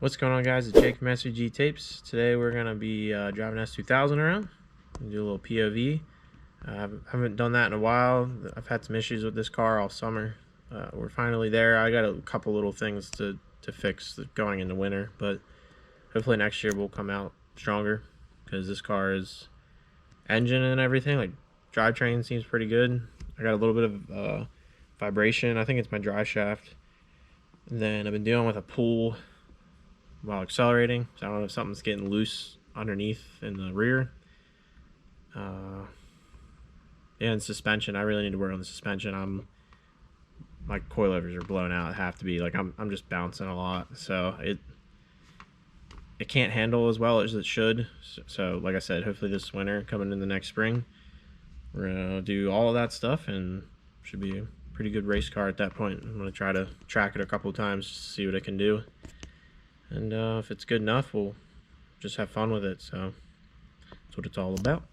What's going on, guys? It's Jake from SVG Tapes. Today we're going to be driving S2000 around and do a little POV. I haven't done that in a while. I've had some issues with this car all summer. We're finally there. I got a couple little things to fix going into winter, but hopefully next year we'll come out stronger because this car is engine and everything, like drivetrain seems pretty good. I got a little bit of vibration. I think it's my drive shaft. And then I've been dealing with a pull while accelerating, so I don't know if something's getting loose underneath in the rear. And suspension, I really need to work on the suspension. My coilovers are blown out. Have to be, like, I'm just bouncing a lot, so it can't handle as well as it should. So like I said, hopefully this winter, coming in the next spring, we're gonna do all of that stuff and should be a pretty good race car at that point. I'm gonna try to track it a couple of times to see what it can do. And if it's good enough, we'll just have fun with it. So that's what it's all about.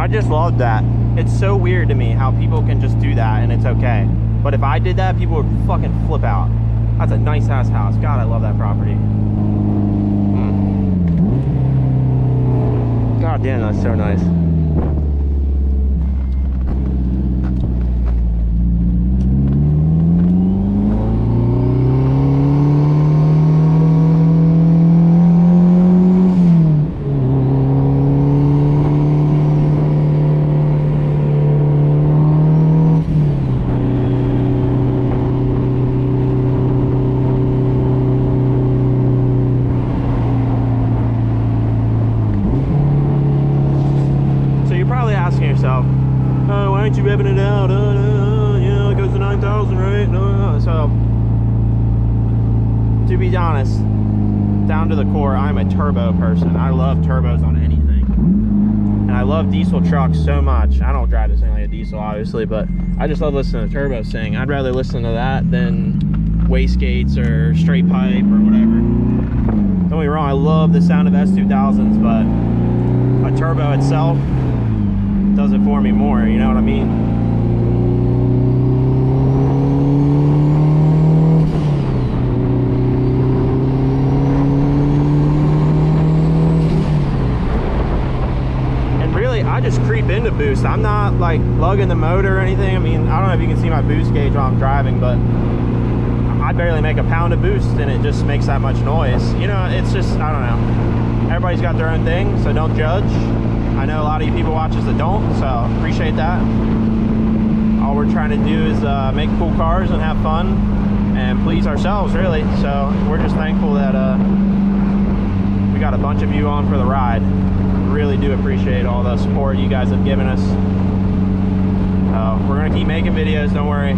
I just love that. It's so weird to me how people can just do that and it's okay. But if I did that, people would fucking flip out. That's a nice ass house. God, I love that property. God damn, that's so nice. Oh, why aren't you revving it out? You know, it goes to 9,000, right? No. So, to be honest, down to the core, I'm a turbo person. I love turbos on anything. And I love diesel trucks so much. I don't drive this thing like a diesel, obviously, but I just love listening to turbos sing. I'd rather listen to that than wastegates or straight pipe or whatever. Don't get me wrong, I love the sound of S2000s, but a turbo itself does it for me more, you know what I mean? And really, I just creep into boost. I'm not like lugging the motor or anything. I mean, I don't know if you can see my boost gauge while I'm driving, but I barely make a pound of boost and it just makes that much noise. You know, it's just, I don't know. Everybody's got their own thing, so don't judge. I know a lot of you people watch us that don't, so appreciate that. All we're trying to do is make cool cars and have fun and please ourselves, really. So we're just thankful that we got a bunch of you on for the ride. Really do appreciate all the support you guys have given us. We're gonna keep making videos, don't worry.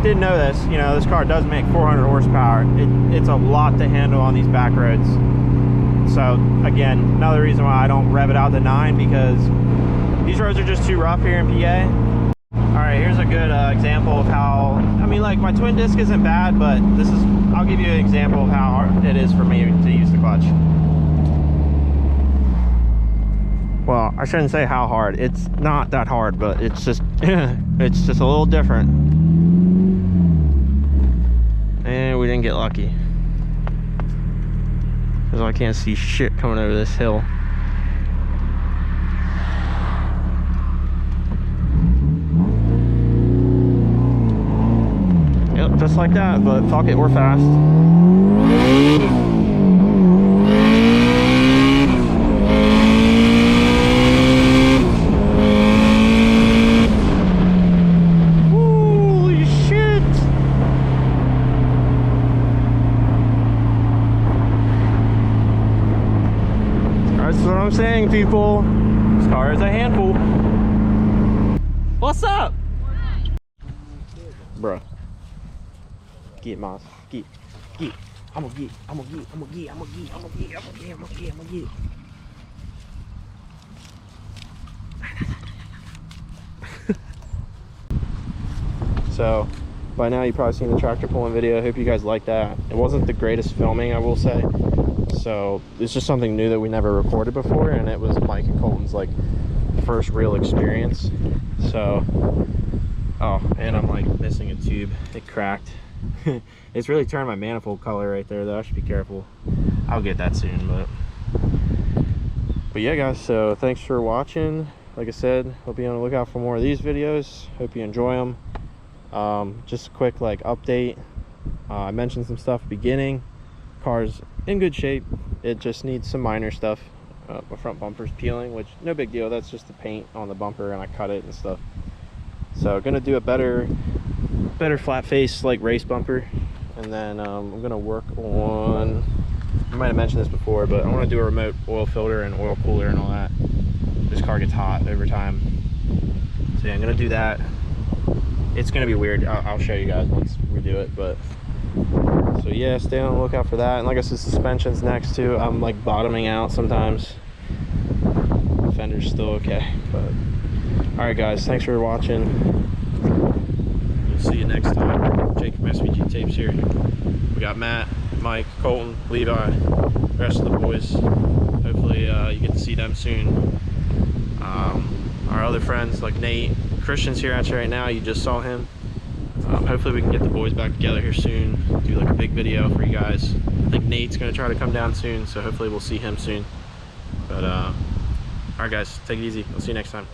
Didn't know this, you know, this car does make 400 horsepower. It's a lot to handle on these back roads. So again, another reason why I don't rev it out to 9, because these roads are just too rough here in PA. All right, here's a good example of how, I mean, like my twin disc isn't bad, but this is, I'll give you an example of how hard it is for me to use the clutch. Well, I shouldn't say how hard. It's not that hard, but it's just, it's just a little different. And we didn't get lucky, because I can't see shit coming over this hill. Yep, just like that, but fuck it, we're fast. That's what I'm saying, people. This car is a handful. What's up? Bruh. Get Moss. Get. I'm gonna get. So, by now you've probably seen the tractor pulling video. I hope you guys like that. It wasn't the greatest filming, I will say. So it's just something new that we never recorded before, and it was Mike and Colton's like first real experience. So, oh, and I'm like missing a tube. It cracked. It's really turned my manifold color right there, though. I should be careful. I'll get that soon, but yeah, guys. So thanks for watching. Like I said, hope you're on the lookout for more of these videos. Hope you enjoy them. Just a quick like update. I mentioned some stuff at the beginning. Car's in good shape. It just needs some minor stuff. My front bumper's peeling, which no big deal. That's just the paint on the bumper, and I cut it and stuff. So gonna do a better flat face like race bumper, and then I'm gonna work on, I might have mentioned this before, but I want to do a remote oil filter and oil cooler and all that. This car gets hot over time, so yeah, I'm gonna do that. It's gonna be weird. I'll show you guys once we do it, but so yeah, stay on the lookout for that. And like I said, suspension's next too. I'm like bottoming out sometimes. Fender's still okay, but all right guys, thanks for watching. We'll see you next time. Jake from SVG Tapes here. We got Matt, Mike, Colton, Levi, the rest of the boys. Hopefully you get to see them soon. Our other friends like Nate, Christian's here actually right now. You just saw him. Hopefully we can get the boys back together here soon, do like a big video for you guys. I think Nate's gonna try to come down soon, so hopefully we'll see him soon. But all right guys, take it easy. We'll see you next time.